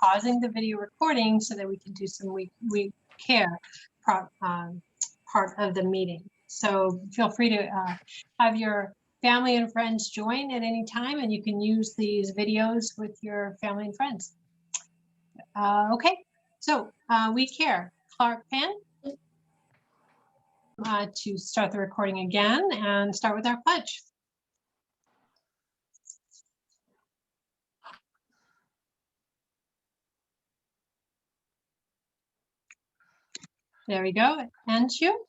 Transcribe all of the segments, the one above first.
pausing the video recording so that we can do some we care part of the meeting. So feel free to have your family and friends join at any time, and you can use these videos with your family and friends. Okay, so we care. Clark Penn, to start the recording again and start with our pledge. There we go. And you,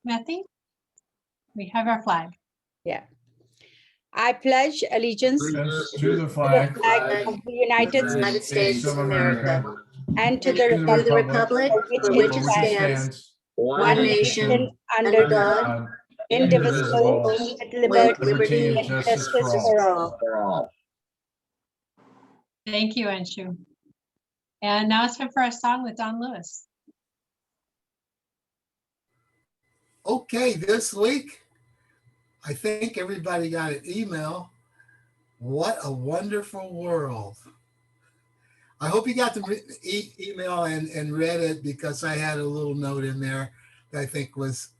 Matthew, we have our flag. Yeah. I pledge allegiance to the flag of the United States of America and to the republic for which it stands, one nation, under God, indivisible, with liberty and justice for all. Thank you, Anshu. And now it's time for our song with Don Lewis. Okay, this week, I think everybody got an email. What a wonderful world. I hope you got the email and read it, because I had a little note in there that I think was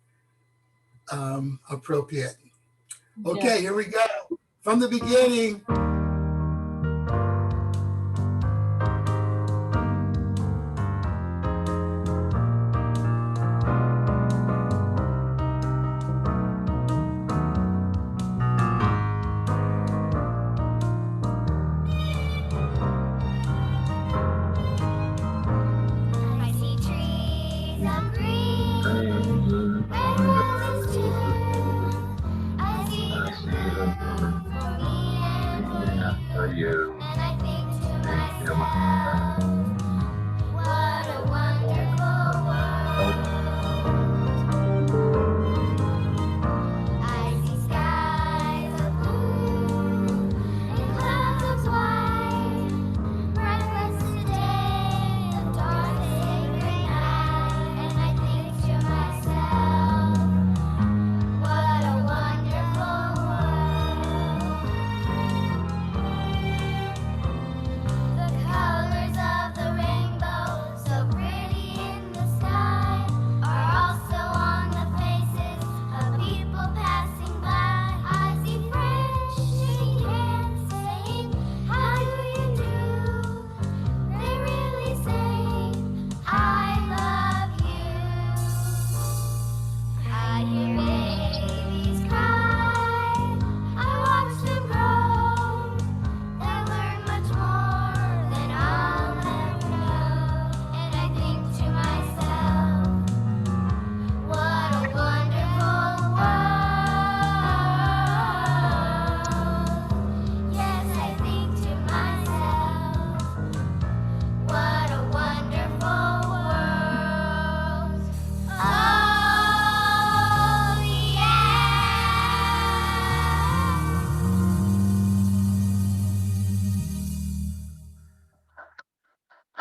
appropriate. Okay, yeah. Here we go. From the beginning.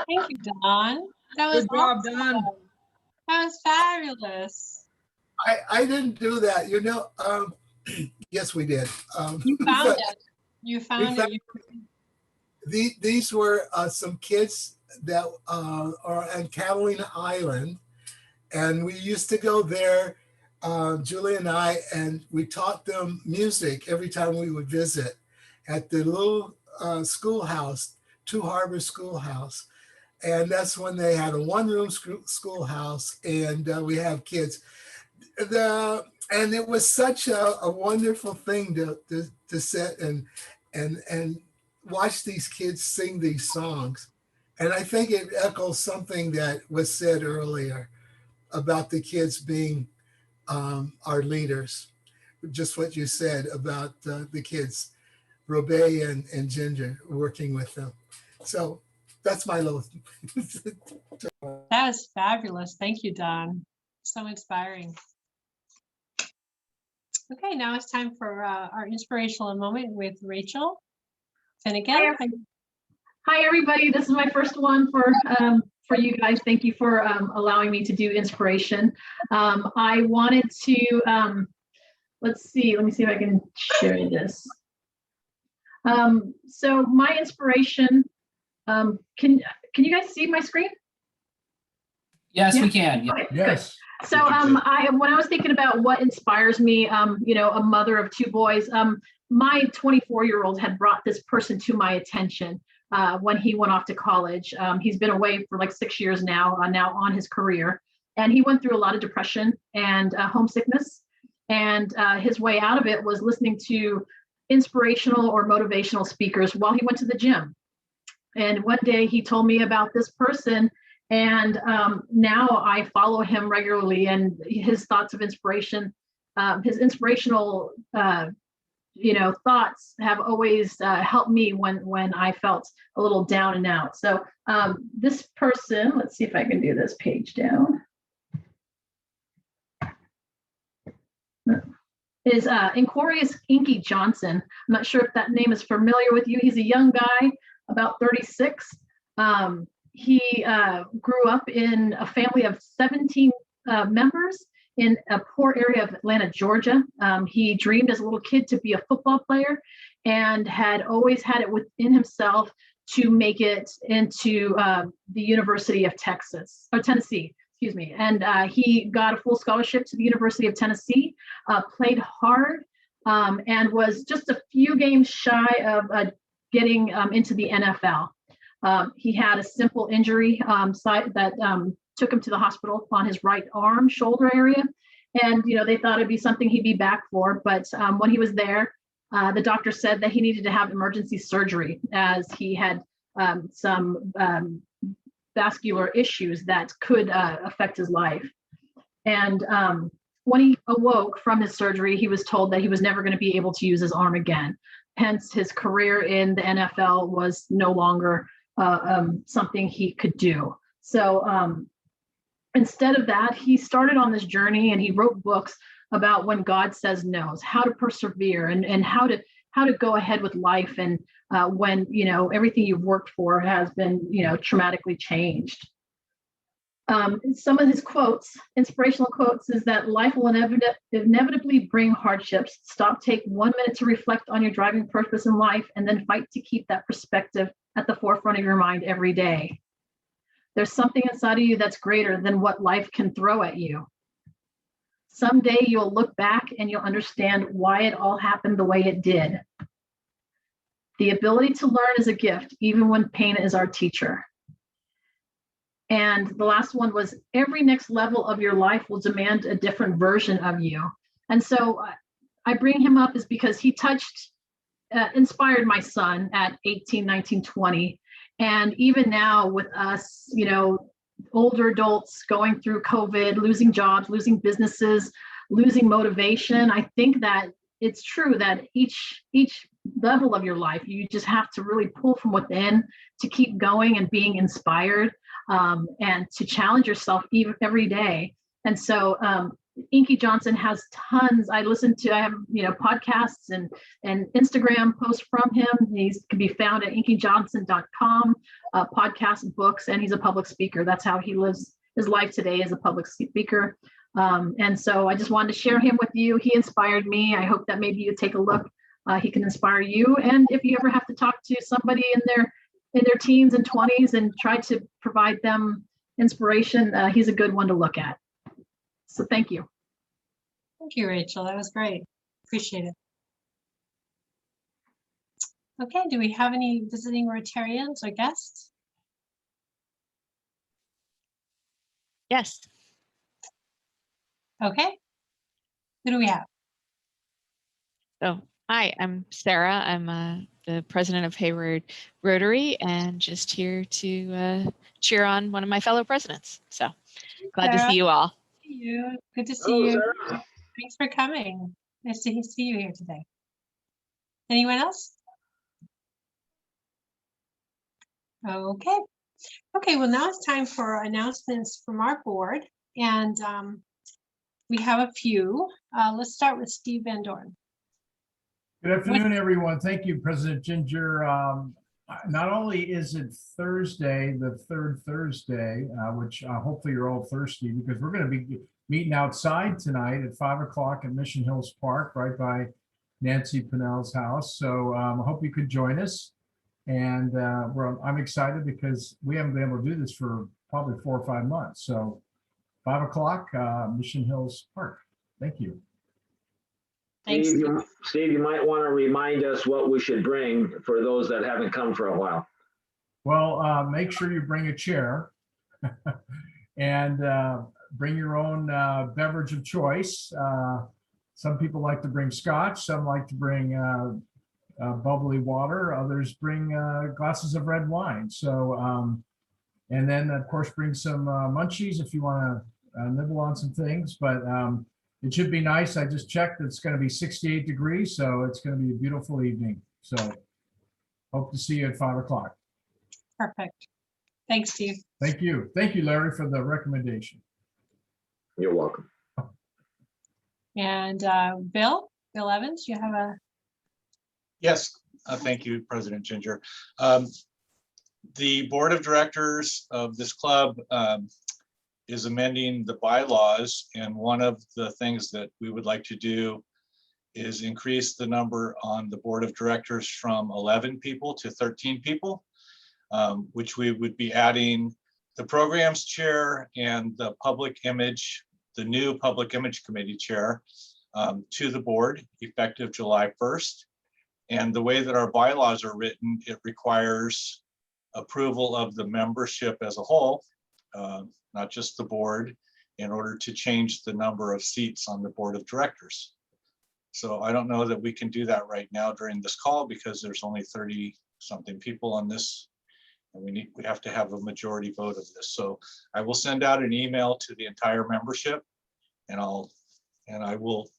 Thank you, Don. That was Good job, awesome. Don. That was fabulous. I didn't do that, you know. Yes, we did. You found it. You found it. These were some kids that are on Catalina Island, and we used to go there, Julie and I, and we taught them music every time we would visit at the little schoolhouse, Two Harbor Schoolhouse. And that's when they had a one-room schoolhouse, and we have kids. And it was such a wonderful thing to sit and watch these kids sing these songs. And I think it echoes something that was said earlier about the kids being our leaders. Just what you said about the kids, Robey and Ginger, working with them. So that's my little. That was fabulous. Thank you, Don. So inspiring. Okay, now it's time for our inspirational moment with Rachel Finnegan. Hi, everybody. This is my first one for you guys. Thank you for allowing me to do inspiration. I wanted to, let's see, let me see if I can share this. So my inspiration Can you guys see my screen? Yes, Yeah. we can. Yeah. Okay, good. Yes. So when I was thinking about what inspires me, a mother of two boys, my 24-year-old had brought this person to my attention when he went off to college. He's been away for like 6 years now on his career. And he went through a lot of depression and homesickness. And his way out of it was listening to inspirational or motivational speakers while he went to the gym. And one day he told me about this person, and now I follow him regularly, and his thoughts of inspiration, his inspirational, thoughts have always helped me when I felt a little down and out. So this person, let's see if I can do this page down, is Inquarius Inky Johnson. I'm not sure if that name is familiar with you. He's a young guy, about 36. He grew up in a family of 17 members in a poor area of Atlanta, Georgia. He dreamed as a little kid to be a football player and had always had it within himself to make it into the University of Tennessee, excuse me. And he got a full scholarship to the University of Tennessee, played hard, and was just a few games shy of getting into the NFL. He had a simple injury that took him to the hospital on his right arm, shoulder area. And, they thought it'd be something he'd be back for. But when he was there, the doctor said that he needed to have emergency surgery as he had some vascular issues that could affect his life. And when he awoke from his surgery, he was told that he was never going to be able to use his arm again. Hence, his career in the NFL was no longer something he could do. So instead of that, he started on this journey, and he wrote books about when God says no, how to persevere, and how to go ahead with life, and when everything you've worked for has been traumatically changed. Some of his quotes, inspirational quotes, is that life will inevitably bring hardships. Stop, take 1 minute to reflect on your driving purpose in life, and then fight to keep that perspective at the forefront of your mind every day. There's something inside of you that's greater than what life can throw at you. Someday you'll look back and you'll understand why it all happened the way it did. The ability to learn is a gift, even when pain is our teacher. And the last one was, every next level of your life will demand a different version of you. And so I bring him up is because he inspired my son at 18, 19, 20. And even now with us, older adults going through COVID, losing jobs, losing businesses, losing motivation, I think that it's true that each level of your life, you just have to really pull from within to keep going and being inspired, and to challenge yourself every day. And so Inky Johnson has tons. I have podcasts and Instagram posts from him. He can be found at inkyjohnson.com, podcasts and books, and he's a public speaker. That's how he lives his life today, as a public speaker. And so I just wanted to share him with you. He inspired me. I hope that maybe you take a look. He can inspire you. And if you ever have to talk to somebody in their teens and 20s and try to provide them inspiration, he's a good one to look at. So thank you. Thank you, Rachel. That was great. Appreciate it. Okay, do we have any visiting Rotarians or guests? Yes. Okay. Who do we have? So, hi, I'm Sarah. I'm the president of Hayward Rotary, and just here to cheer on one of my fellow presidents. So glad to see you all. Good to see you. Thanks for coming. Nice to see you here today. Anyone else? Okay. Okay, well, now it's time for announcements from our board. And we have a few. Let's start with Steve Van Dorn. Good afternoon, everyone. Thank you, President Ginger. Not only is it Thursday, the third Thursday, which hopefully you're all thirsty, because we're going to be meeting outside tonight at 5 o'clock at Mission Hills Park, right by Nancy Pinnell's house. So I hope you could join us. And I'm excited because we haven't been able to do this for probably 4 or 5 months. So 5 o'clock, Mission Hills Park. Thank you. Thanks. Steve, you might want to remind us what we should bring for those that haven't come for a while. Well, make sure you bring a chair and bring your own beverage of choice. Some people like to bring scotch, some like to bring bubbly water, others bring glasses of red wine. So, and then of course bring some munchies if you want to nibble on some things, but it should be nice. I just checked, it's going to be 68 degrees, so it's going to be a beautiful evening. So hope to see you at 5 o'clock. Perfect. Thanks, Steve. Thank you. Thank you, Larry, for the recommendation. You're welcome. And Bill Evans, you have a... Yes, thank you, President Ginger. The board of directors of this club is amending the bylaws, and one of the things that we would like to do is increase the number on the board of directors from 11 people to 13 people, which we would be adding the programs chair and the new public image committee chair to the board effective July 1st. And the way that our bylaws are written, it requires approval of the membership as a whole, not just the board, in order to change the number of seats on the board of directors. So I don't know that we can do that right now during this call because there's only 30 something people on this, and we have to have a majority vote of this. So I will send out an email to the entire membership, and I will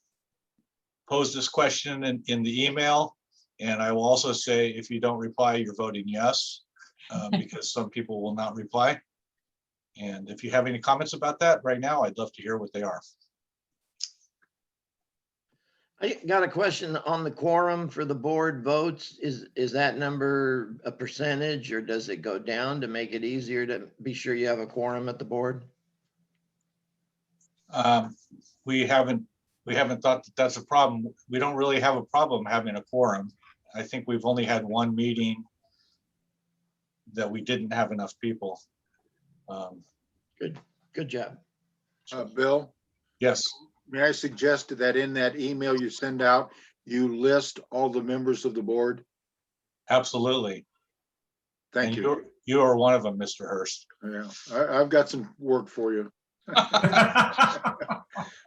pose this question in the email, and I will also say, if you don't reply, you're voting yes, because some people will not reply. And if you have any comments about that right now, I'd love to hear what they are. I got a question on the quorum for the board votes. Is that number a percentage, or does it go down to make it easier to be sure you have a quorum at the board? We haven't thought that that's a problem. We don't really have a problem having a quorum. I think we've only had one meeting that we didn't have enough people. Good job. Bill? Yes. May I suggest that in that email you send out, you list all the members of the board? Absolutely. Thank you. You are one of them, Mr. Hurst. Yeah, I've got some work for you.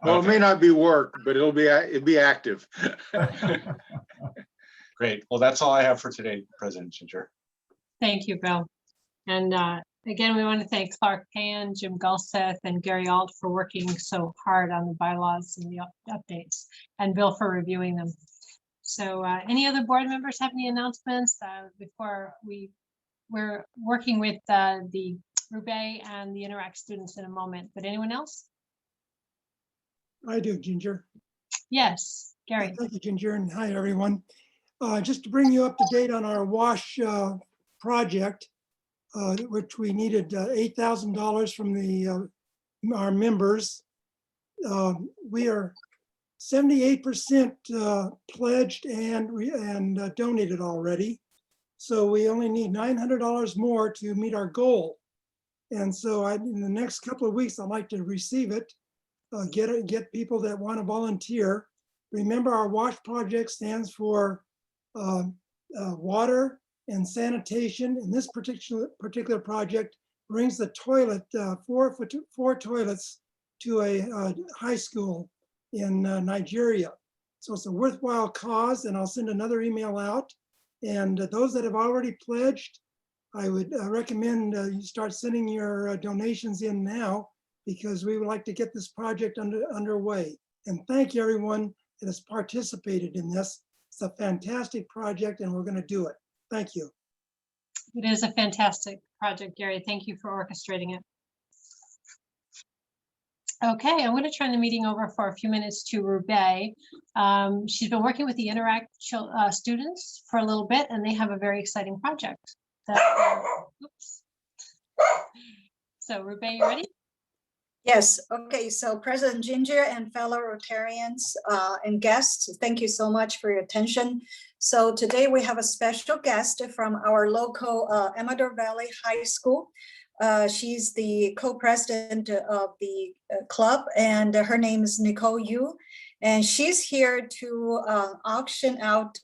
Well, Okay. it may not be work, but it'll be active. Great. Well, that's all I have for today, President Ginger. Thank you, Bill. And again, we want to thank Clark Pan, Jim Gulseth, and Gary Alt for working so hard on the bylaws and the updates, and Bill for reviewing them. So any other board members have any announcements before we're working with the Roubaix and the Interact students in a moment, but anyone else? I do, Ginger. Yes, Gary. Thank you, Ginger, and hi, everyone. Just to bring you up to date on our WASH project, which we needed $8,000 from our members. We are 78% pledged and donated already. So we only need $900 more to meet our goal. And so in the next couple of weeks, I'd like to receive it, get people that want to volunteer. Remember, our WASH project stands for water and sanitation. And this particular project brings the toilet, four toilets to a high school in Nigeria. So it's a worthwhile cause, and I'll send another email out. And those that have already pledged, I would recommend you start sending your donations in now, because we would like to get this project underway. And thank you, everyone that has participated in this. It's a fantastic project, and we're going to do it. Thank you. It is a fantastic project, Gary. Thank you for orchestrating it. Okay, I'm going to turn the meeting over for a few minutes to Roubaix. She's been working with the Interact students for a little bit, and they have a very exciting project. Oops. So Roubaix, you ready? Yes, okay, so President Ginger and fellow Rotarians and guests, thank you so much for your attention So today we have a special guest from our local Amador Valley High School. She's the co-president of the club, and her name is Nicole Yu. And she's here to auction out,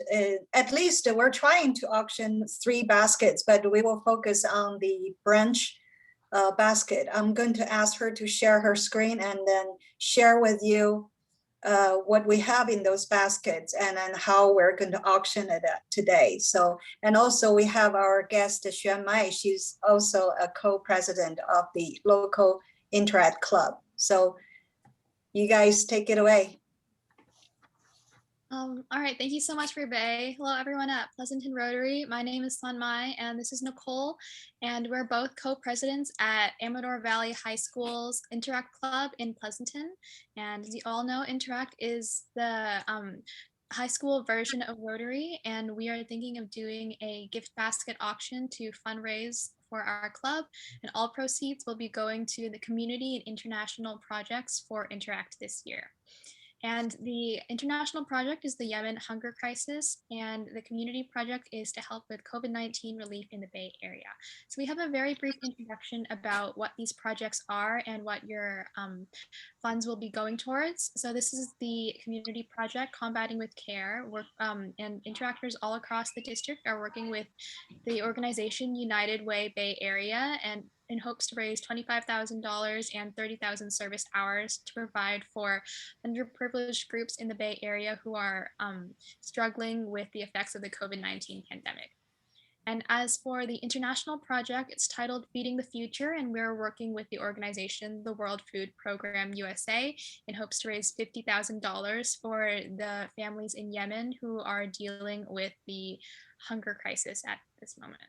at least we're trying to auction 3 baskets, but we will focus on the brunch basket. I'm going to ask her to share her screen and then share with you what we have in those baskets and then how we're going to auction it today. So, and also we have our guest, Xuan Mai. She's also a co-president of the local Interact Club. So you guys take it away. All right, thank you so much, Rebay. Hello, everyone at Pleasanton Rotary. My name is Sun Mai, and this is Nicole, and we're both co-presidents at Amador Valley High School's Interact Club in Pleasanton. And as you all know, Interact is the high school version of Rotary, and we are thinking of doing a gift basket auction to fundraise for our club, and all proceeds will be going to the community and international projects for Interact this year. And the international project is the Yemen hunger crisis, and the community project is to help with COVID-19 relief in the Bay Area. So we have a very brief introduction about what these projects are and what your funds will be going towards. So this is the community project, Combating with Care, and interactors all across the district are working with the organization United Way Bay Area, and in hopes to raise $25,000 and 30,000 service hours to provide for underprivileged groups in the Bay Area who are struggling with the effects of the COVID-19 pandemic. And as for the international project, it's titled Feeding the Future, and we're working with the organization, the World Food Program USA, in hopes to raise $50,000 for the families in Yemen who are dealing with the hunger crisis at this moment.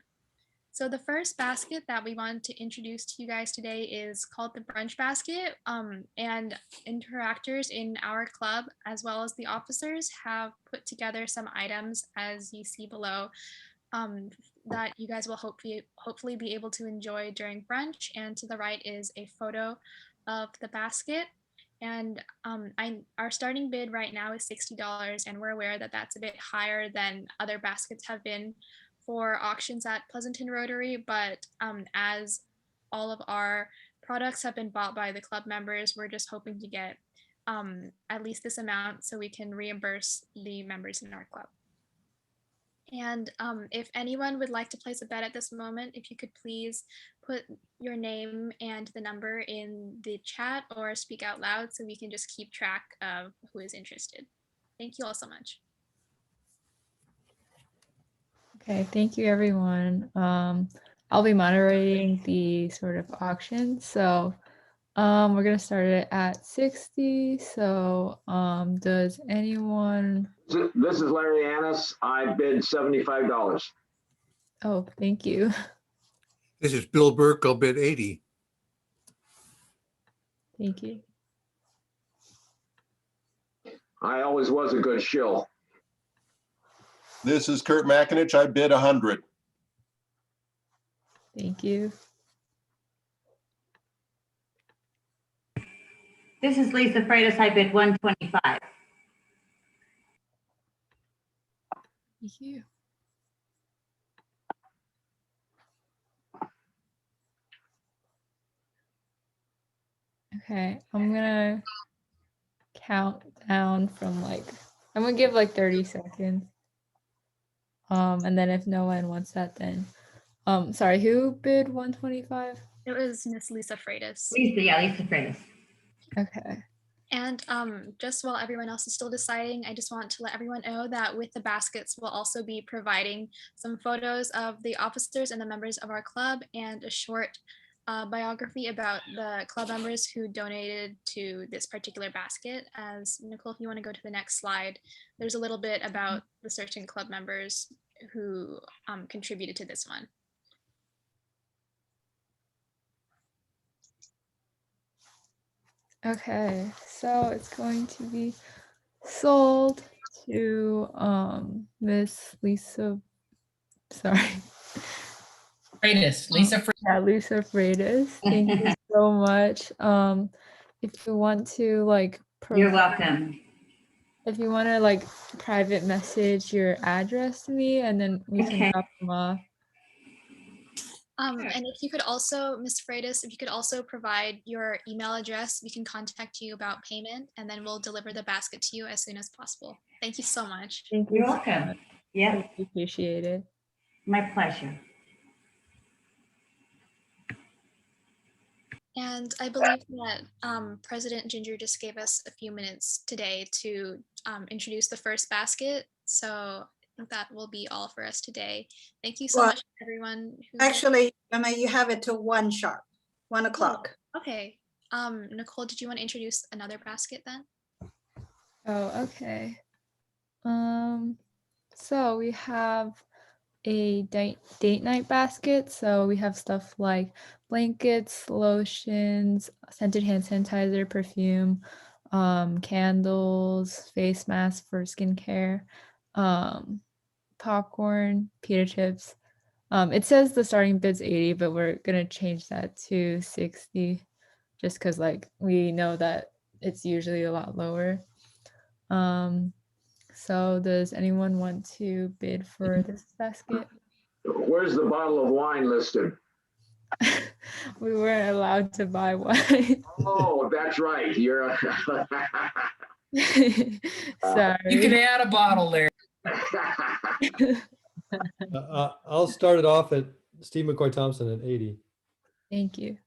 So the first basket that we want to introduce to you guys today is called the Brunch Basket, and interactors in our club, as well as the officers, have put together some items, as you see below, that you guys will hopefully be able to enjoy during brunch. And to the right is a photo of the basket. And our starting bid right now is $60, and we're aware that that's a bit higher than other baskets have been for auctions at Pleasanton Rotary, but as all of our products have been bought by the club members, we're just hoping to get at least this amount so we can reimburse the members in our club. And if anyone would like to place a bet at this moment, if you could please put your name and the number in the chat or speak out loud so we can just keep track of who is interested. Thank you all so much. Okay, thank you everyone. I'll be moderating the sort of auction. So we're gonna start it at 60. So does anyone? This is Larry Annis. I bid $75. Oh, thank you. This is Bill Burke. I'll bid 80. Thank you. I always was a good shill. This is Kurt Makinich. I bid 100. Thank you. This is Lisa Freitas. I bid 125. Thank you. Okay, I'm gonna count down from I'm gonna give 30 seconds. And then if no one wants that, then sorry, who bid 125? It was Miss Lisa Freitas. Lisa Freitas. Okay. And just while everyone else is still deciding, I just want to let everyone know that with the baskets, we'll also be providing some photos of the officers and the members of our club and a short biography about the club members who donated to this particular basket. As Nicole, if you want to go to the next slide, there's a little bit about the certain club members who contributed to this one. Okay, so it's going to be sold to Miss Lisa, sorry. Freitas, Lisa Freitas. Yeah, Lisa Freitas. Thank you so much. If you want to You're welcome. if you want to like private message your address to me, and then we can drop them off. And if you could also, Ms. Freitas, if you could also provide your email address, we can contact you about payment, and then we'll deliver the basket to you as soon as possible. Thank you so much. Thank you. You're so welcome. much. Yeah, I really appreciate it. my pleasure. And I believe that President Ginger just gave us a few minutes today to introduce the first basket. So I think that will be all for us today. Thank you so Well, much, everyone. Actually, Emma, you have it till 1 sharp, 1 o'clock. Okay. Nicole, did you want to introduce another basket then? Oh, okay. So we have a date night basket. So we have stuff like blankets, lotions, scented hand sanitizer, perfume, candles, face masks for skincare, popcorn, pita chips. It says the starting bid's 80, but we're gonna change that to 60 just because like we know that it's usually a lot lower. So does anyone want to bid for this basket? Where's the bottle of wine listed? We weren't allowed to buy wine. Oh, that's right. You're Sorry. You can add a bottle there. I'll start it off at Steve McCoy Thompson at 80. Thank you.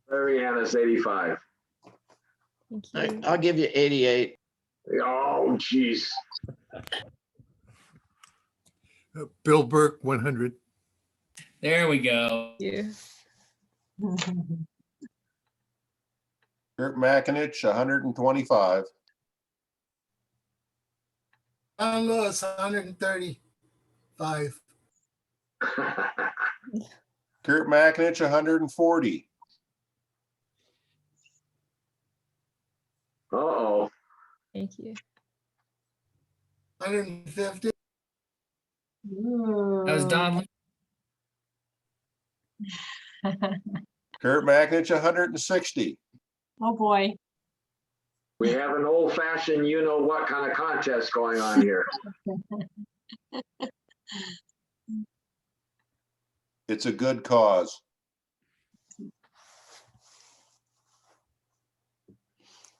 Larry Annis, 85. Thank you. I'll give you 88. Oh, geez. Bill Burke, 100. There we go. Thank you. Kurt Makinich, 125. John Lewis, 135. Kurt Makinich, 140. Uh-oh. Thank you. 150. That was Don. Kurt Makinich, 160. Oh, boy. We have an old-fashioned you-know-what kind of contest going on here. It's a good cause.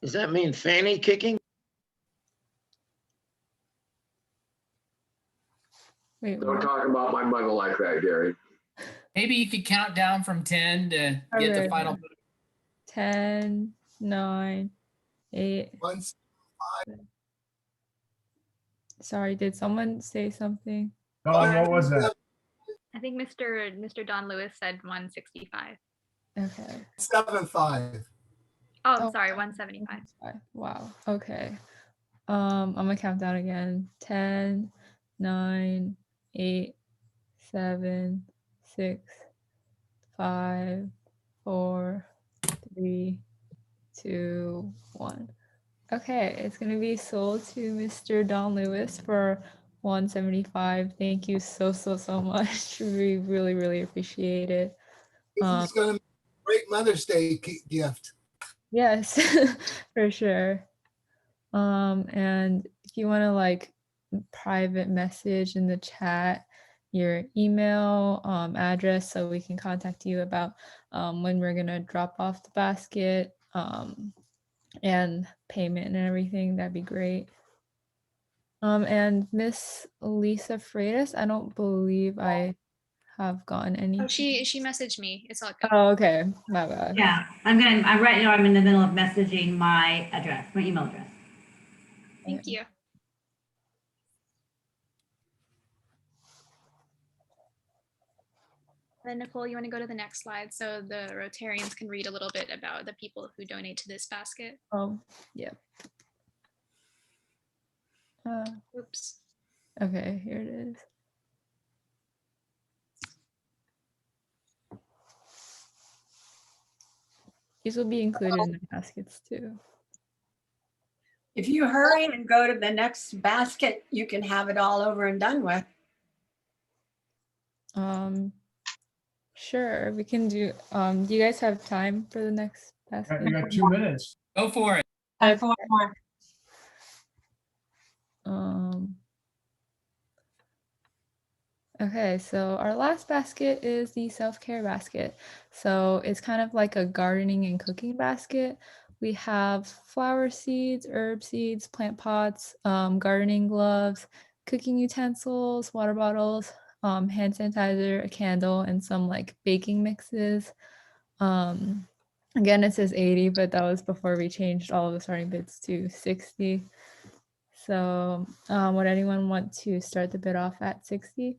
Does that mean fanny kicking? Wait, Don't talk about my mother like that, Gary. Maybe you could count down from 10 to get the Okay. final. 10, 9, 8. Sorry, did someone say something? Don, what was that? I think Mr. Don Lewis said 165. Okay. 75. Oh, sorry, 175. Wow. Okay. I'm gonna count down again. 10, 9, 8, 7, 6, 5, 4, 3, 2, 1. Okay, it's gonna be sold to Mr. Don Lewis for 175. Thank you so much. We really appreciate it. This is going to be a great Mother's Day gift. Yes, for sure. And if you want to like private message in the chat your email address so we can contact you about when we're gonna drop off the basket and payment and everything, that'd be great. And Miss Lisa Freitas, I don't believe I have gotten any. Oh, she messaged me. It's all good. Oh, okay, my bad. Yeah, I'm right now I'm in the middle of messaging my address, my email address. Thank you. Then Nicole, you want to go to the next slide so the Rotarians can read a little bit about the people who donate to this basket? Oh, yeah. Oops. Okay, here it is. These will be included in the baskets too. If you hurry and go to the next basket, you can have it all over and done with. Sure, we can do. Do you guys have time for the next basket? You got 2 minutes. Go for it. Time for one more. Okay, so our last basket is the self-care basket. So it's kind of like a gardening and cooking basket. We have flower seeds, herb seeds, plant pots, gardening gloves, cooking utensils, water bottles, hand sanitizer, a candle, and some like baking mixes. Again, it says 80, but that was before we changed all of the starting bids to 60. So would anyone want to start the bid off at 60?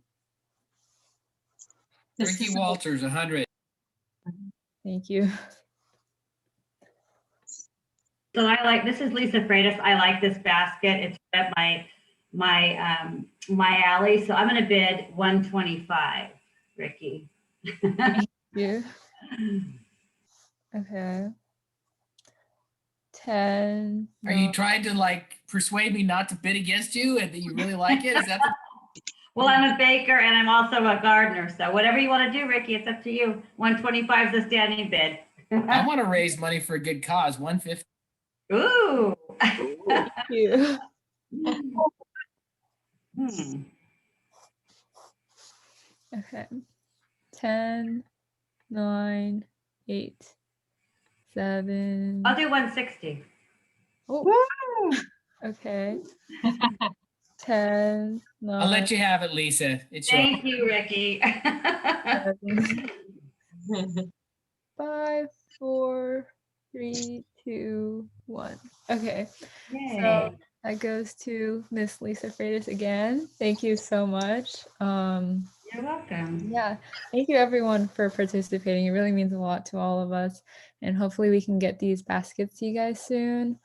Ricky Walters, 100. Thank you. So this is Lisa Freitas. I like this basket. It's up my alley. So I'm going to bid 125, Ricky. Thank you. Okay. 10. Are you trying to like persuade me not to bid against you and that you really like it? Is that the Well, I'm a baker and I'm also a gardener. So whatever you want to do, Ricky, it's up to you. 125 is a standing bid. I want to raise money for a good cause. 150. Ooh. Thank you. Okay. 10, 9, 8, 7. I'll do 160. Oh. Okay. 10, 9. I'll let you have it, Lisa. It's your Thank you, Ricky. 5, 4, 3, 2, 1. Okay. Yay. So that goes to Miss Lisa Freitas again. Thank you so much. You're welcome. Yeah, thank you everyone for participating. It really means a lot to all of us, and hopefully we can get these baskets to you guys soon.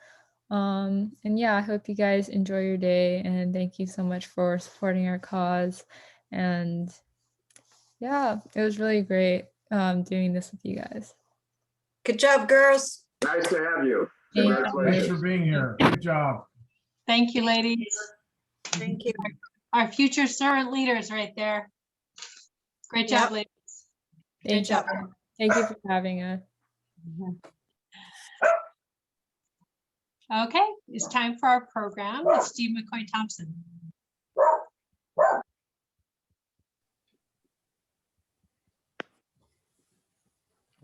And yeah, I hope you guys enjoy your day, and thank you so much for supporting our cause. And yeah, it was really great doing this with you guys. Good job, girls. Nice to have you. Thank you. Thanks for Congratulations. being here. Good job. Thank you, ladies. Thank you. Our future servant leaders right there. Great job, ladies. Thank you. Thank you for having us. Okay, it's time for our program with Steve McCoy-Thompson.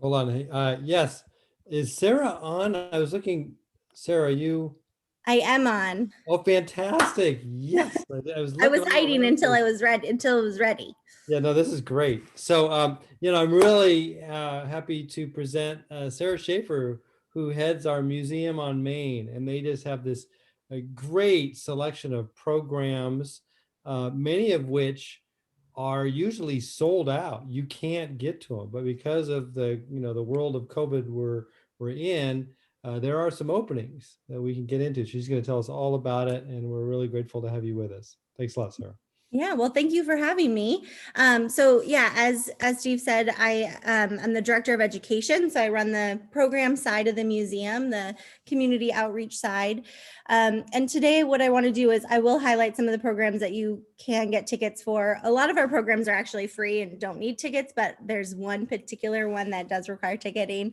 Hold on. Yes. Is Sarah on? I was looking. Sarah, are you? I am on. Oh, fantastic. Yes. I was hiding until I was ready, until it was ready. Yeah, no, this is great. So, I'm really happy to present Sarah Schaefer, who heads our museum on Main, and they just have this great selection of programs, many of which are usually sold out. You can't get to them, but because of the world of COVID we're in, there are some openings that we can get into. She's going to tell us all about it, and we're really grateful to have you with us. Thanks a lot, Sarah. Yeah, well, thank you for having me. So yeah, as Steve said, I'm the director of education. So I run the program side of the museum, the community outreach side. And today what I want to do is I will highlight some of the programs that you can get tickets for. A lot of our programs are actually free and don't need tickets, but there's one particular one that does require ticketing.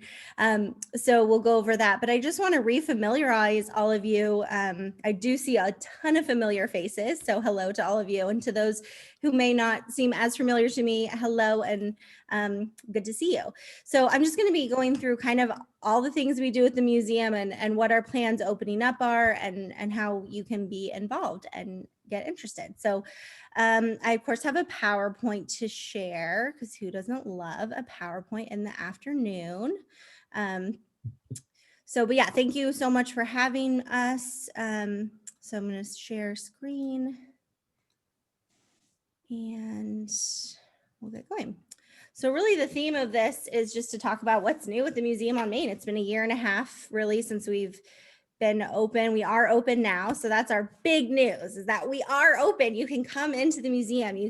So we'll go over that, but I just want to refamiliarize all of you. I do see a ton of familiar faces. So hello to all of you, and to those who may not seem as familiar to me, hello and good to see you. So I'm just going to be going through kind of all the things we do at the museum and what our plans opening up are and how you can be involved and get interested. So I of course have a PowerPoint to share, because who doesn't love a PowerPoint in the afternoon? But yeah, thank you so much for having us. So I'm going to share screen and we'll get going. So really the theme of this is just to talk about what's new with the Museum on Main. It's been 1.5 years really since we've been open. We are open now. So that's our big news, is that we are open. You can come into the museum. You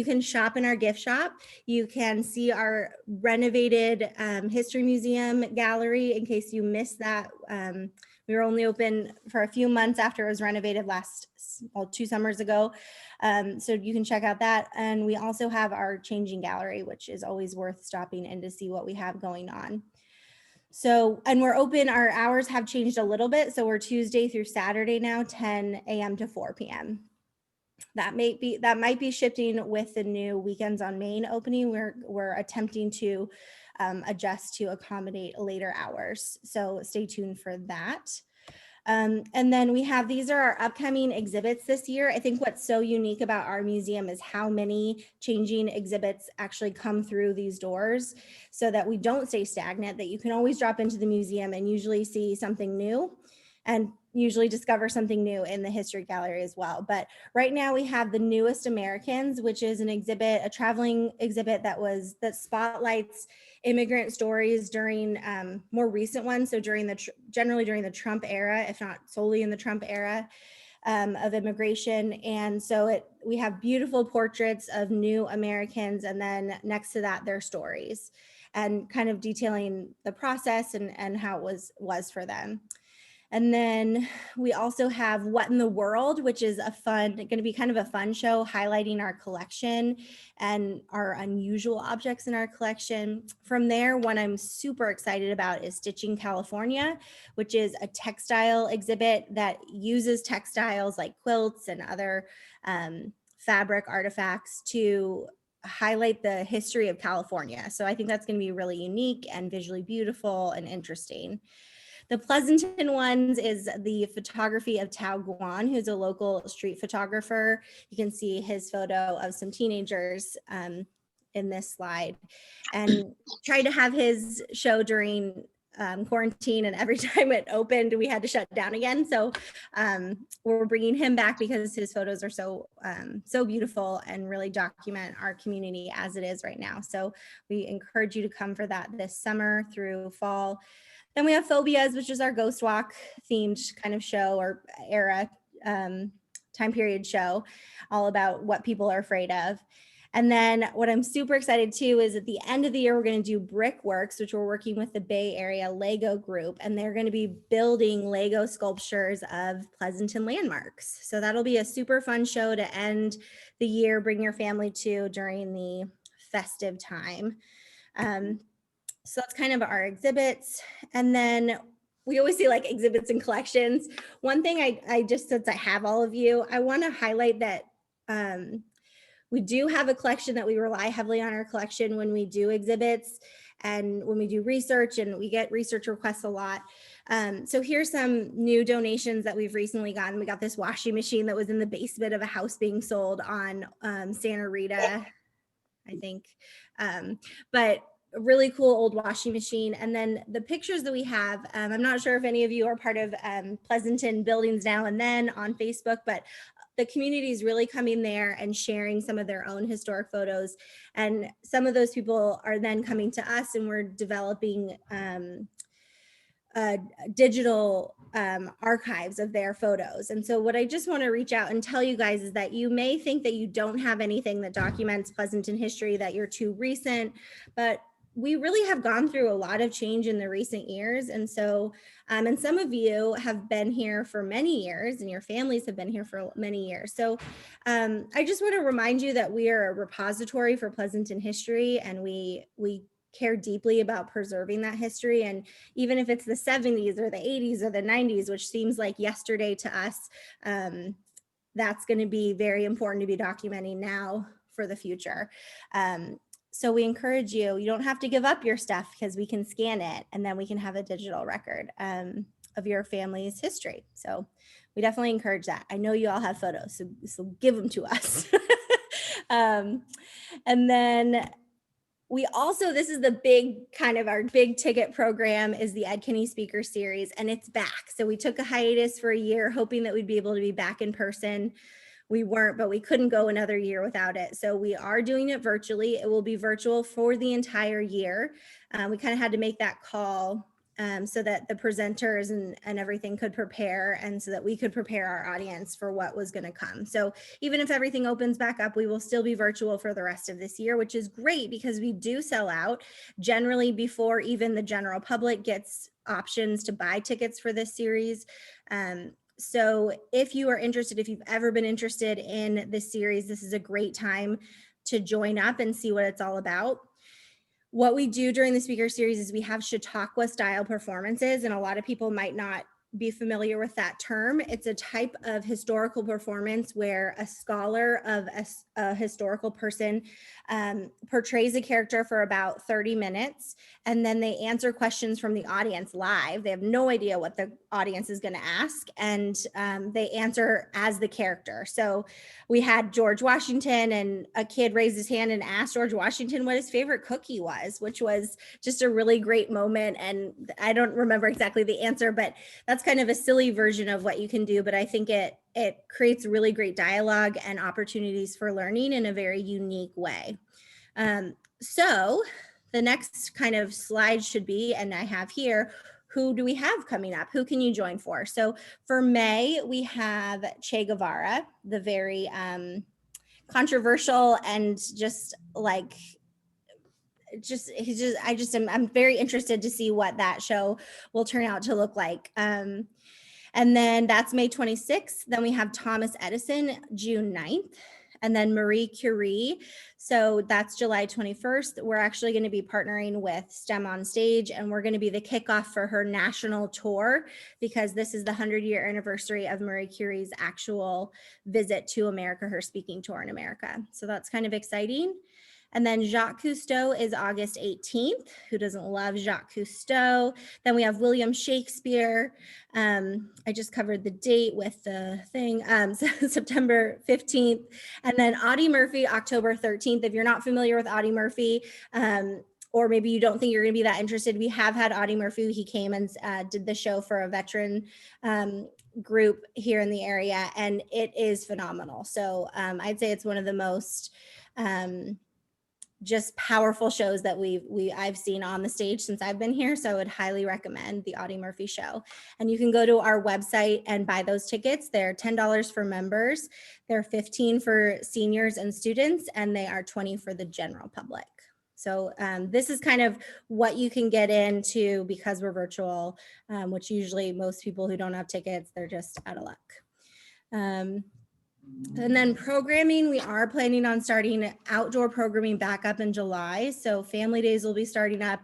can shop in our gift shop. You can see our renovated history museum gallery in case you missed that. We were only open for a few months after it was renovated 2 summers ago. So you can check out that. And we also have our changing gallery, which is always worth stopping in to see what we have going on. So, and we're open, our hours have changed a little bit. So we're Tuesday through Saturday now, 10 a.m. to 4 p.m. That might be shifting with the new Weekends on Main opening. We're attempting to adjust to accommodate later hours. So stay tuned for that. And then we have, these are our upcoming exhibits this year. I think what's so unique about our museum is how many changing exhibits actually come through these doors, so that we don't stay stagnant, that you can always drop into the museum and usually see something new, and usually discover something new in the history gallery as well. But right now we have the Newest Americans, which is an exhibit, a traveling exhibit that spotlights immigrant stories during more recent ones. So generally during the Trump era, if not solely in the Trump era of immigration. And so we have beautiful portraits of new Americans, and then next to that, their stories, and kind of detailing the process and how it was for them. And then we also have What in the World, which is going to be kind of a fun show highlighting our collection and our unusual objects in our collection. From there, one I'm super excited about is Stitching California, which is a textile exhibit that uses textiles like quilts and other fabric artifacts to highlight the history of California. So I think that's going to be really unique and visually beautiful and interesting. The Pleasanton ones is the photography of Tao Guan, who's a local street photographer. You can see his photo of some teenagers in this slide, and tried to have his show during quarantine, and every time it opened, we had to shut down again. So we're bringing him back because his photos are so beautiful and really document our community as it is right now. So we encourage you to come for that this summer through fall. Then we have Phobias, which is our ghost walk themed kind of show, or era time period show, all about what people are afraid of. And then what I'm super excited too is at the end of the year, we're going to do Brickworks, which we're working with the Bay Area Lego group, and they're going to be building Lego sculptures of Pleasanton landmarks. So that'll be a super fun show to end the year, bring your family to during the festive time. So that's kind of our exhibits. And then we always see like exhibits and collections. One thing I just, since I have all of you, I want to highlight that we do have a collection that we rely heavily on our collection when we do exhibits and when we do research, and we get research requests a lot. So here's some new donations that we've recently gotten. We got this washing machine that was in the basement of a house being sold on Santa Rita, I think. But a really cool old washing machine. And then the pictures that we have, I'm not sure if any of you are part of Pleasanton Buildings Now and Then on Facebook, but the community is really coming there and sharing some of their own historic photos. And some of those people are then coming to us, and we're developing digital archives of their photos. And so what I just want to reach out and tell you guys is that you may think that you don't have anything that documents Pleasanton history, that you're too recent, but we really have gone through a lot of change in the recent years. And so, and some of you have been here for many years, and your families have been here for many years. So I just want to remind you that we are a repository for Pleasanton history, and we care deeply about preserving that history. And even if it's the 70s or the 80s or the 90s, which seems like yesterday to us, that's going to be very important to be documenting now for the future. So we encourage you, you don't have to give up your stuff, because we can scan it and then we can have a digital record of your family's history. So we definitely encourage that. I know you all have photos, so give them to us. And then we also, this is the big kind of our big ticket program, is the Ed Kinney Speaker Series, and it's back. So we took a hiatus for a year, hoping that we'd be able to be back in person. We weren't, but we couldn't go another year without it. So we are doing it virtually. It will be virtual for the entire year. We kind of had to make that call so that the presenters and everything could prepare, and so that we could prepare our audience for what was going to come. So even if everything opens back up, we will still be virtual for the rest of this year, which is great because we do sell out generally before even the general public gets options to buy tickets for this series. So if you are interested, if you've ever been interested in this series, this is a great time to join up and see what it's all about. What we do during the speaker series is we have Chautauqua style performances, and a lot of people might not be familiar with that term. It's a type of historical performance where a scholar of a historical person portrays a character for about 30 minutes, and then they answer questions from the audience live. They have no idea what the audience is going to ask, and they answer as the character. So we had George Washington, and a kid raised his hand and asked George Washington what his favorite cookie was, which was just a really great moment. And I don't remember exactly the answer, but that's kind of a silly version of what you can do. But I think it creates really great dialogue and opportunities for learning in a very unique way. So the next kind of slide should be, and I have here, who do we have coming up? Who can you join for? So for May, we have Che Guevara, the very controversial and just like, I'm very interested to see what that show will turn out to look like. And then that's May 26th. Then we have Thomas Edison, June 9th. And then Marie Curie. So that's July 21st. We're actually going to be partnering with STEM on Stage, and we're going to be the kickoff for her national tour, because this is the 100-year anniversary of Marie Curie's actual visit to America, her speaking tour in America. So that's kind of exciting. And then Jacques Cousteau is August 18th. Who doesn't love Jacques Cousteau? Then we have William Shakespeare. I just covered the date with the thing, September 15th. And then Audie Murphy, October 13th. If you're not familiar with Audie Murphy, or maybe you don't think you're gonna be that interested, we have had Audie Murphy. He came and did the show for a veteran group here in the area, and it is phenomenal. So I'd say it's one of the most just powerful shows that I've seen on the stage since I've been here. So I would highly recommend the Audie Murphy show. And you can go to our website and buy those tickets. They're $10 for members. They're $15 for seniors and students, and they are $20 for the general public. So this is kind of what you can get into because we're virtual, which usually most people who don't have tickets, they're just out of luck. And then programming, we are planning on starting outdoor programming back up in July. So family days will be starting up,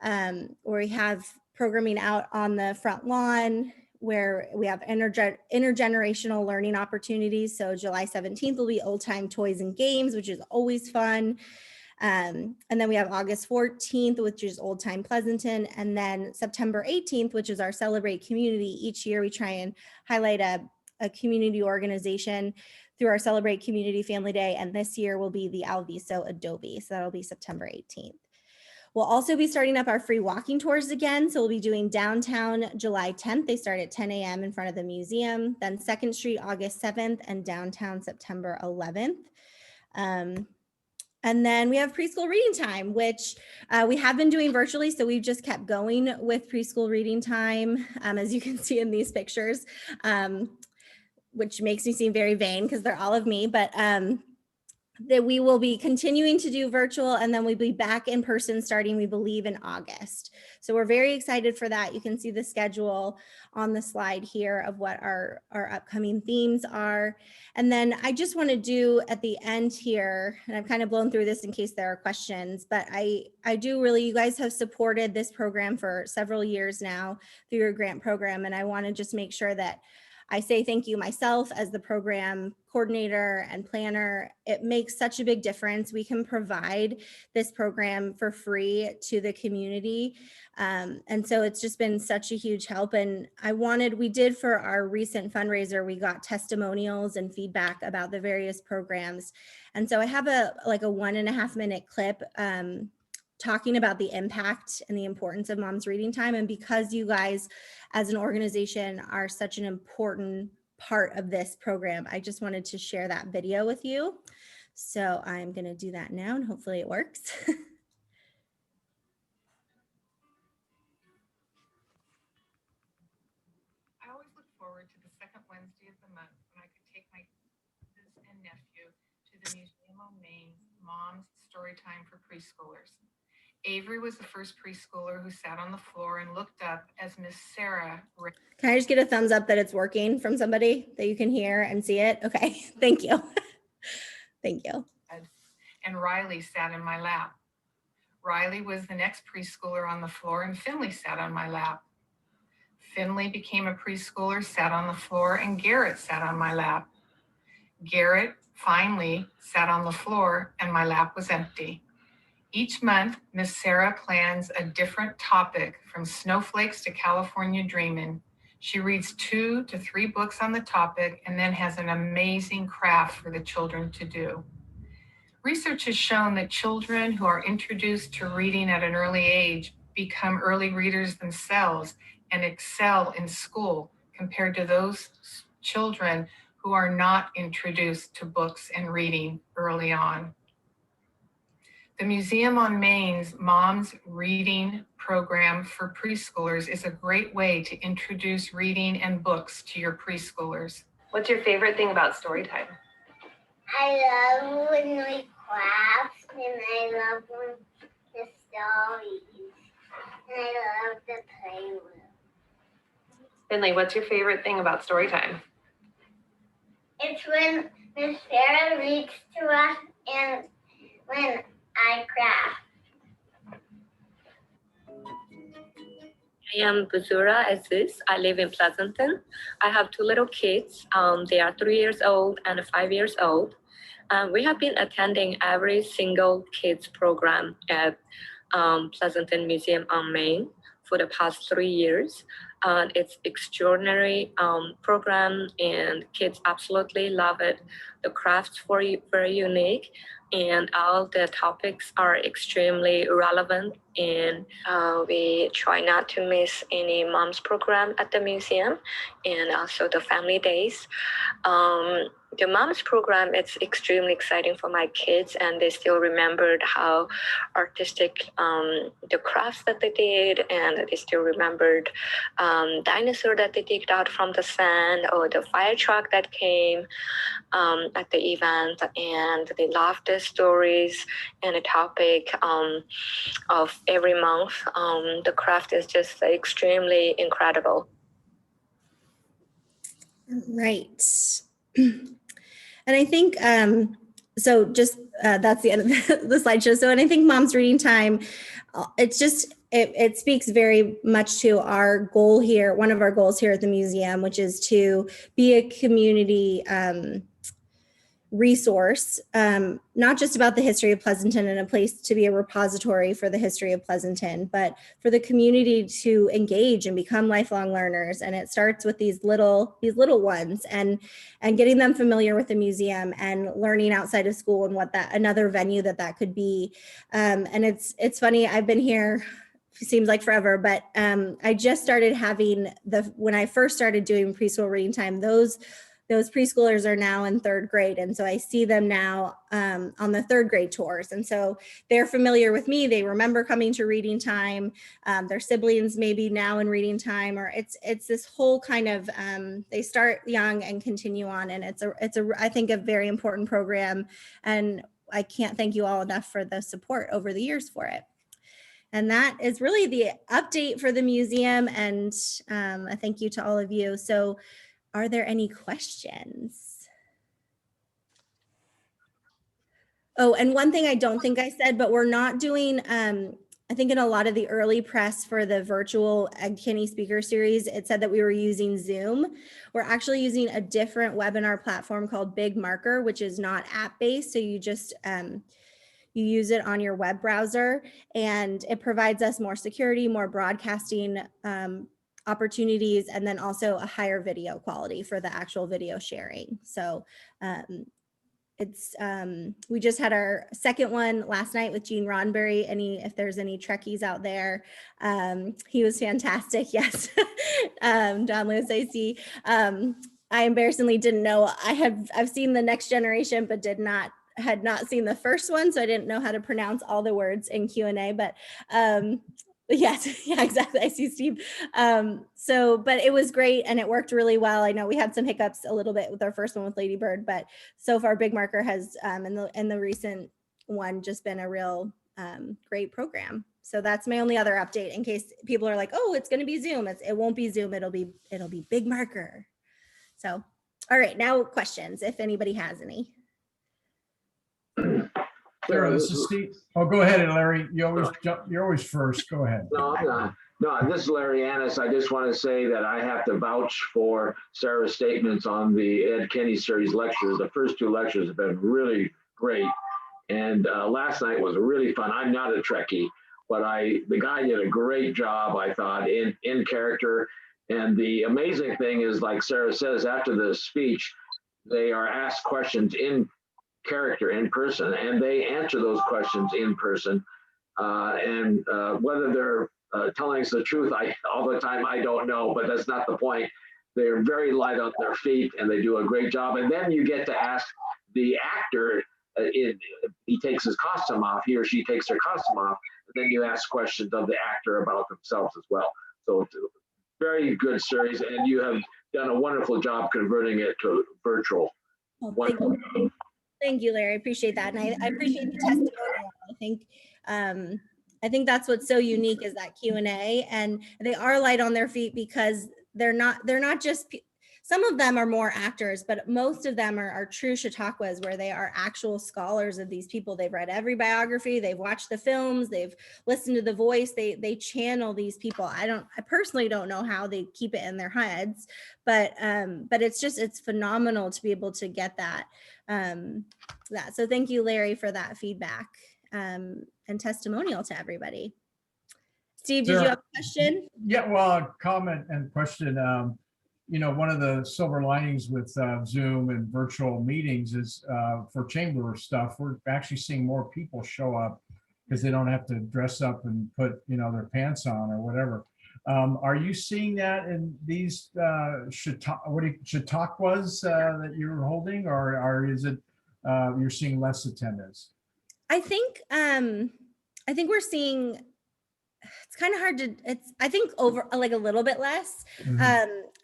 where we have programming out on the front lawn, where we have intergenerational learning opportunities. So July 17th will be old time toys and games, which is always fun. And then we have August 14th, which is Old Time Pleasanton. And then September 18th, which is our Celebrate Community. Each year we try and highlight a community organization through our Celebrate Community Family Day. And this year will be the Alviso Adobe. So that'll be September 18th. We'll also be starting up our free walking tours again. So we'll be doing downtown July 10th. They start at 10 a.m. in front of the museum. Then 2nd Street, August 7th, and downtown September 11th. And then we have preschool reading time, which we have been doing virtually. So we've just kept going with preschool reading time, as you can see in these pictures, which makes me seem very vain because they're all of me, but that we will be continuing to do virtual, and then we'll be back in person starting, we believe, in August. So we're very excited for that. You can see the schedule on the slide here of what our upcoming themes are. And then I just want to do at the end here, and I've kind of blown through this in case there are questions, but I do really, you guys have supported this program for several years now through your grant program, and I want to just make sure that I say thank you myself as the program coordinator and planner. It makes such a big difference. We can provide this program for free to the community. And so it's just been such a huge help. And we did for our recent fundraiser, we got testimonials and feedback about the various programs. And so I have a 1.5 minute clip talking about the impact and the importance of Mom's Reading Time. And because you guys as an organization are such an important part of this program, I just wanted to share that video with you. So I'm going to do that now and hopefully it works. I always look forward to the second Wednesday of the month when I could take my nieces and nephew to the Museum of Maine's Mom's Storytime for Preschoolers. Avery was the first preschooler who sat on the floor and looked up as Miss Sarah. Can I just get a thumbs up that it's working from somebody that you can hear and see it? Okay, thank you. Thank you. And Riley sat in my lap. Riley was the next preschooler on the floor, and Finley sat on my lap. Finley became a preschooler, sat on the floor, and Garrett sat on my lap. Garrett finally sat on the floor, and my lap was empty. Each month, Miss Sarah plans a different topic, from snowflakes to California dreaming. She reads 2 to 3 books on the topic and then has an amazing craft for the children to do. Research has shown that children who are introduced to reading at an early age become early readers themselves and excel in school compared to those children who are not introduced to books and reading early on. The Museum on Maine's Mom's Reading Program for preschoolers is a great way to introduce reading and books to your preschoolers. What's your favorite thing about story time? I love when we crafts, and I love when the stories, and I love the playroom. Finley, what's your favorite thing about story time? It's when Miss Sarah reads to us and when I craft. I am Buzura Aziz. I live in Pleasanton. I have 2 little kids. They are 3 years old and 5 years old. We have been attending every single kids program at Pleasanton Museum on Main for the past 3 years. It's extraordinary program, and kids absolutely love it. The crafts were very unique, and all the topics are extremely relevant, and we try not to miss any mom's program at the museum, and also the family days. The mom's program, it's extremely exciting for my kids, and they still remembered how artistic the crafts that they did, and they still remembered dinosaur that they digged out from the sand, or the fire truck that came at the event, and they loved the stories and the topic of every month. The craft is just extremely incredible. Right. And I think, so just, that's the end of the slideshow. So, and I think Mom's Reading Time, it's just, it speaks very much to our goal here, one of our goals here at the museum, which is to be a community resource, not just about the history of Pleasanton and a place to be a repository for the history of Pleasanton, but for the community to engage and become lifelong learners. And it starts with these little ones, and getting them familiar with the museum and learning outside of school and what that another venue that could be. And it's funny, I've been here, seems like forever, but I just started having when I first started doing preschool reading time, those preschoolers are now in 3rd grade. And so I see them now on the 3rd grade tours. And so they're familiar with me. They remember coming to reading time. Their siblings maybe now in reading time, or it's this whole kind of, they start young and continue on. And it's I think a very important program. And I can't thank you all enough for the support over the years for it. And that is really the update for the museum. And a thank you to all of you. So are there any questions? Oh, and one thing I don't think I said, but we're not doing, I think in a lot of the early press for the virtual Ed Kinney speaker series, it said that we were using Zoom. We're actually using a different webinar platform called Big Marker, which is not app-based. So you just, you use it on your web browser, and it provides us more security, more broadcasting opportunities, and then also a higher video quality for the actual video sharing. So it's we just had our second one last night with Gene Roddenberry. If there's any Trekkies out there, he was fantastic. Yes. Don Lewis, I see. I embarrassingly didn't know. I've seen The Next Generation, but had not seen the first one, so I didn't know how to pronounce all the words in Q&A, but yes, yeah, exactly. I see Steve. But it was great and it worked really well. I know we had some hiccups a little bit with our first one with Lady Bird, but so far Big Marker has, in the recent one, just been a real great program. So that's my only other update in case people are like, oh, it's going to be Zoom. It won't be Zoom. It'll be Big Marker. So, all right, now questions, if anybody has any. Sarah, this this is Steve. Oh, go ahead, Larry. You always jump. You're always first. Go ahead. No, I'm not. No, this is Larry Annis. I just want to say that I have to vouch for Sarah's statements on the Ed Kenny series lectures. The first two lectures have been really great. And last night was really fun. I'm not a Trekkie, but the guy did a great job, I thought, in character. And the amazing thing is, like Sarah says, after the speech, they are asked questions in character, in person, and they answer those questions in person. And whether they're telling us the truth all the time, I don't know, but that's not the point. They're very light on their feet and they do a great job. And then you get to ask the actor, he takes his costume off, he or she takes their costume off, and then you ask questions of the actor about themselves as well. So it's a very good series, and you have done a wonderful job converting it to virtual. Oh, thank you, Larry. I appreciate that. And I appreciate the testimonial. I think that's what's so unique is that Q&A, and they are light on their feet because they're not just, some of them are more actors, but most of them are true Chautauquas, where they are actual scholars of these people. They've read every biography, they've watched the films, they've listened to the voice, they channel these people. I personally don't know how they keep it in their heads, but it's phenomenal to be able to get that. So thank you, Larry, for that feedback and testimonial to everybody. Steve, did you have a question? Yeah, well, a comment and question. One of the silver linings with Zoom and virtual meetings is for chamber stuff, we're actually seeing more people show up because they don't have to dress up and put, their pants on or whatever. Are you seeing that in these Chautauquas that you're holding, or is it you're seeing less attendance? I think we're seeing, it's kind of hard to, I think over like a little bit less.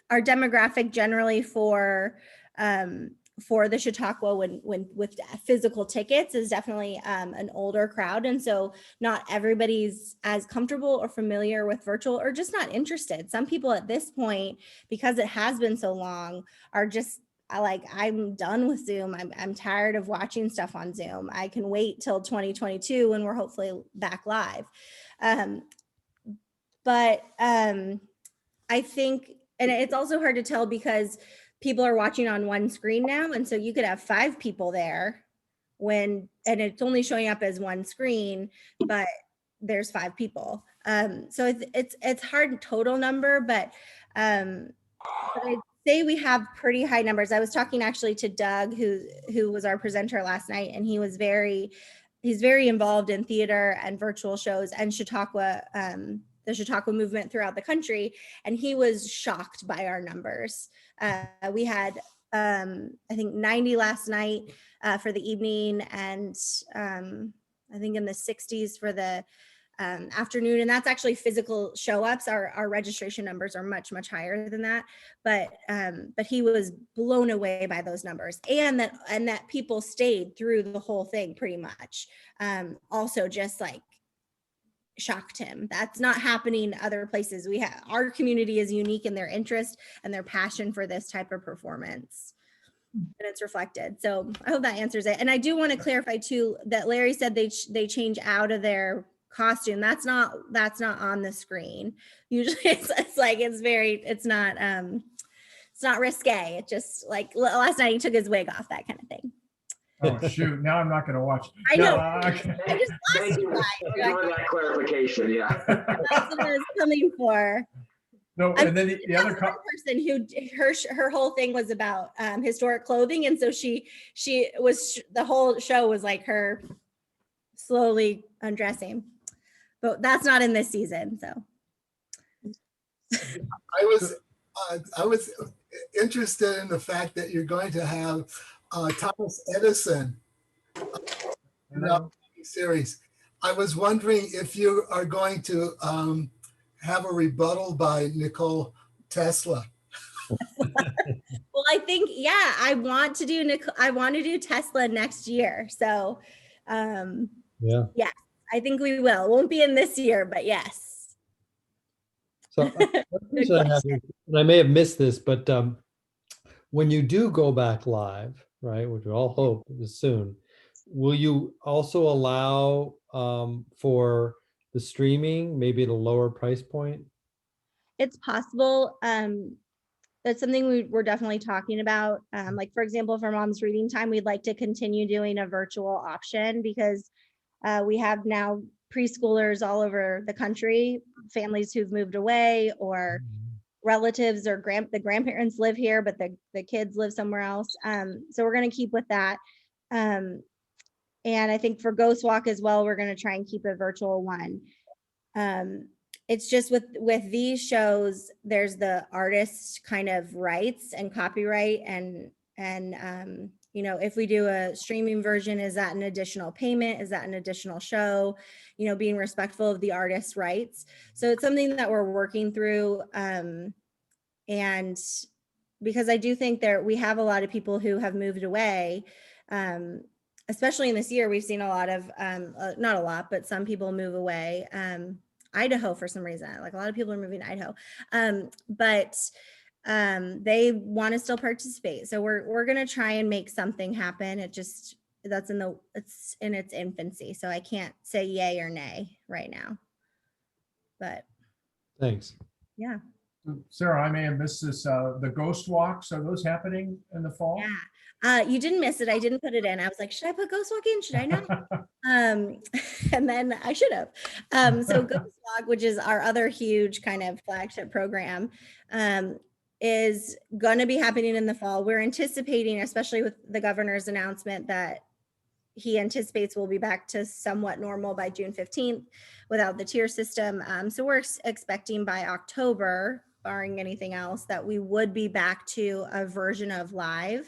Our demographic generally for the Chautauqua when with physical tickets is definitely an older crowd. And so not everybody's as comfortable or familiar with virtual, or just not interested. Some people at this point, because it has been so long, are just like, I'm done with Zoom. I'm tired of watching stuff on Zoom. I can wait till 2022 when we're hopefully back live. But I think, and it's also hard to tell because people are watching on one screen now. And so you could have 5 people there and it's only showing up as one screen, but there's 5 people. So it's hard total number, but I'd say we have pretty high numbers. I was talking actually to Doug, who was our presenter last night, and he's very involved in theater and virtual shows and Chautauqua, the Chautauqua movement throughout the country. And he was shocked by our numbers. We had, I think 90 last night for the evening, and I think in the 60s for the afternoon. And that's actually physical show ups. Our registration numbers are much, much higher than that. But he was blown away by those numbers, and that people stayed through the whole thing pretty much. Also just like shocked him. That's not happening other places. Our community is unique in their interest and their passion for this type of performance, and it's reflected. So I hope that answers it. And I do want to clarify too that Larry said they change out of their costume. That's not on the screen. Usually it's not risque. It's just like last night he took his wig off, that kind of thing. Oh shoot! Now I'm not going to watch. I know. I just lost you guys. Thank you for that clarification. Yeah. That's what I was coming for. No, and then the other person who her whole thing was about historic clothing, and so she was, the whole show was like her slowly undressing, but that's not in this season. So I was interested in the fact that you're going to have Thomas Edison in the series. I was wondering if you are going to have a rebuttal by Nicole Tesla. Well, I think, yeah, I want to do Tesla next year. So yeah, I think we will. It won't be in this year, but yes. So I may have missed this, but when you do go back live, right, which we all hope is soon, will you also allow for the streaming, maybe at a lower price point? It's possible. That's something we're definitely talking about. Like, for example, for Mom's Reading Time, we'd like to continue doing a virtual option because we have now preschoolers all over the country, families who've moved away, or relatives or the grandparents live here, but the kids live somewhere else. So we're going to keep with that. And I think for Ghost Walk as well, we're going to try and keep a virtual one. It's just with these shows, there's the artist kind of rights and copyright, and you know, if we do a streaming version, is that an additional payment? Is that an additional show? You know, being respectful of the artist's rights. So it's something that we're working through. And because I do think we have a lot of people who have moved away, especially in this year, we've seen a lot of, not a lot, but some people move away. Idaho, for some reason, like a lot of people are moving to Idaho, but they want to still participate. So we're going to try and make something happen. It's in its infancy. So I can't say yay or nay right now, but. Thanks. Yeah. Sarah, I may have missed this. The Ghost Walks, are those happening in the fall? Yeah. You didn't miss it. I didn't put it in. I was like, should I put Ghost Walk in? Should I not? And then I should have. So Ghost Walk, which is our other huge kind of flagship program, is going to be happening in the fall. We're anticipating, especially with the governor's announcement, that he anticipates we'll be back to somewhat normal by June 15th without the tier system. So we're expecting by October, barring anything else, that we would be back to a version of live.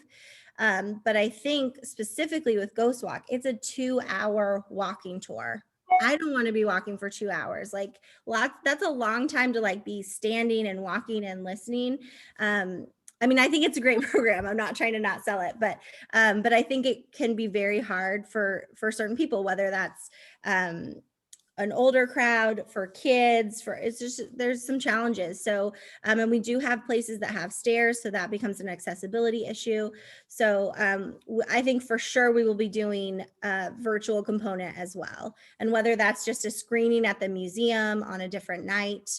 But I think specifically with Ghost Walk, it's a 2-hour walking tour. I don't want to be walking for 2 hours. Like, that's a long time to like be standing and walking and listening. I mean, I think it's a great program. I'm not trying to not sell it, but I think it can be very hard for certain people, whether that's an older crowd, for kids, it's just, there's some challenges. So, and we do have places that have stairs, so that becomes an accessibility issue. So I think for sure we will be doing a virtual component as well. And whether that's just a screening at the museum on a different night,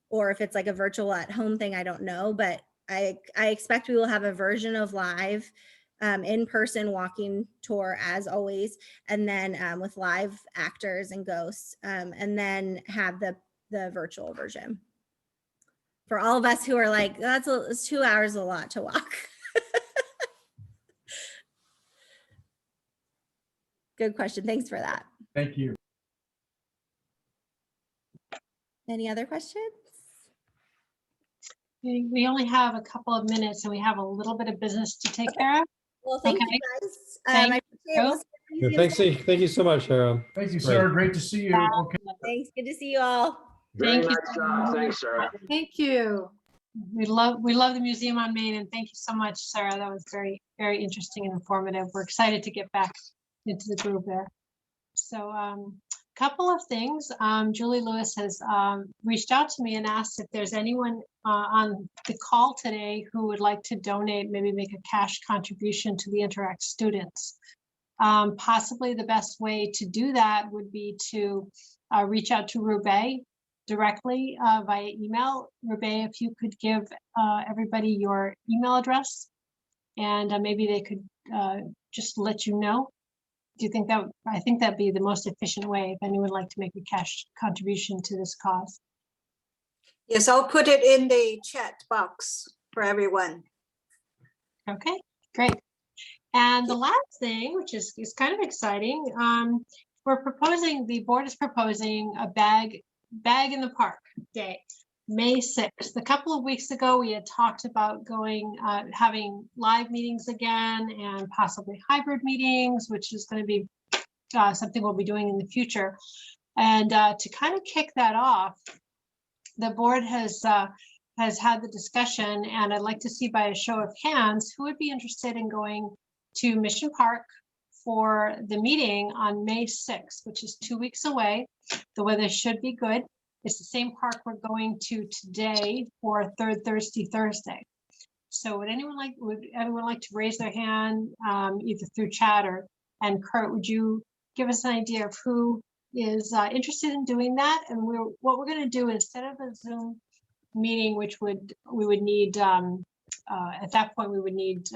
or if it's like a virtual at home thing, I don't know, but I expect we will have a version of live in-person walking tour as always, and then with live actors and ghosts, and then have the virtual version for all of us who are like, it's 2 hours a lot to walk. Good question. Thanks for that. Thank you. Any other questions? We only have a couple of minutes and we have a little bit of business to take care of. Well, thank you guys. Thank you. Thank you so much, Sarah. Thank you, Sarah. Great to see you. Okay. Thanks. Good to see you all. Very nice job. Thanks, Sarah. Thank you. We love the Museum on Main, and thank you so much, Sarah. That was very, very interesting and informative. We're excited to get back into the group there. So couple of things. Julie Lewis has reached out to me and asked if there's anyone on the call today who would like to donate, maybe make a cash contribution to the Interact students. Possibly the best way to do that would be to reach out to Rubé directly via email. Rubé, if you could give everybody your email address, and maybe they could just let you know. Do you think that, I think that'd be the most efficient way if anyone would like to make a cash contribution to this cause. Yes, I'll put it in the chat box for everyone. Okay, great. And the last thing, which is kind of exciting, the board is proposing a bag in the park day, May 6th. A couple of weeks ago, we had talked about having live meetings again and possibly hybrid meetings, which is going to be something we'll be doing in the future. And to kind of kick that off, the board has had the discussion, and I'd like to see by a show of hands who would be interested in going to Mission Park for the meeting on May 6th, which is 2 weeks away. The weather should be good. It's the same park we're going to today for Third Thursday. So would everyone like to raise their hand either through chat or And Kurt, would you give us an idea of who is interested in doing that? And what we're going to do instead of a Zoom meeting, which we would need at that point we would need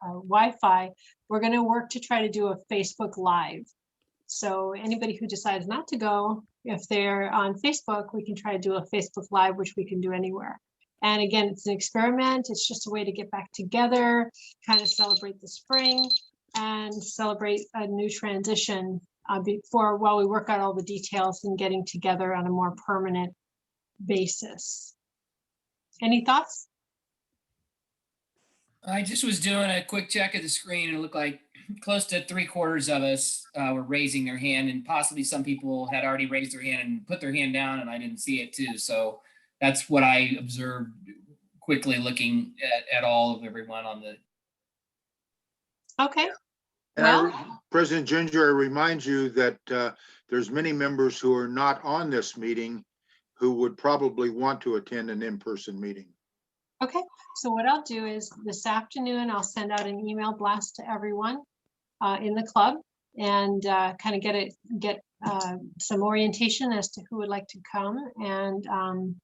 Wi-Fi. We're going to work to try to do a Facebook Live. So anybody who decides not to go, if they're on Facebook, we can try to do a Facebook Live, which we can do anywhere. And again, it's an experiment. It's just a way to get back together, kind of celebrate the spring and celebrate a new transition while we work out all the details and getting together on a more permanent basis. Any thoughts? I just was doing a quick check of the screen and it looked like close to 3/4 of us were raising their hand, and possibly some people had already raised their hand and put their hand down and I didn't see it too. So that's what I observed quickly looking at all of everyone on the. Okay. And President Ginger, I remind you that there's many members who are not on this meeting who would probably want to attend an in-person meeting. Okay, so what I'll do is this afternoon, I'll send out an email blast to everyone in the club and kind of get some orientation as to who would like to come. And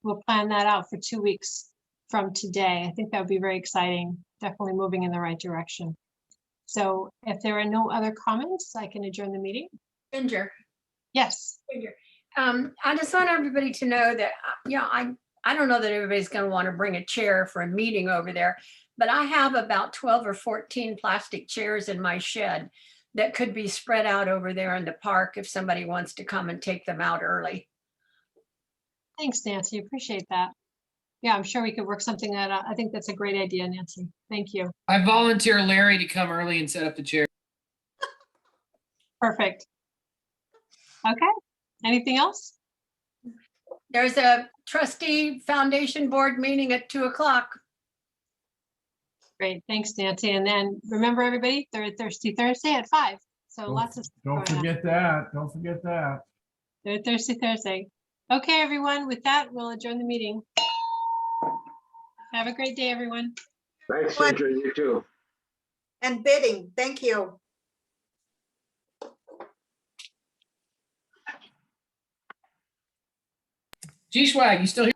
we'll plan that out for 2 weeks from today. I think that would be very exciting, definitely moving in the right direction. So if there are no other comments, I can adjourn the meeting. Ginger. Yes. Ginger. I just want everybody to know that, I don't know that everybody's going to want to bring a chair for a meeting over there, but I have about 12 or 14 plastic chairs in my shed that could be spread out over there in the park if somebody wants to come and take them out early. Thanks, Nancy. Appreciate that. Yeah, I'm sure we could work something out. I think that's a great idea, Nancy. Thank you. I volunteer Larry to come early and set up the chair. Perfect. Okay. Anything else? There's a trustee foundation board meeting at 2 o'clock. Great. Thanks, Nancy. And then remember, everybody, Thirsty Thursday at 5. So lots of stuff Don't going on. forget that. Don't forget that. Thirsty Thursday. Okay, everyone. With that, we'll adjourn the meeting. Have a great day, everyone. Thanks, Ginger. You too. And bidding. Thank you. G-Swag, you still here?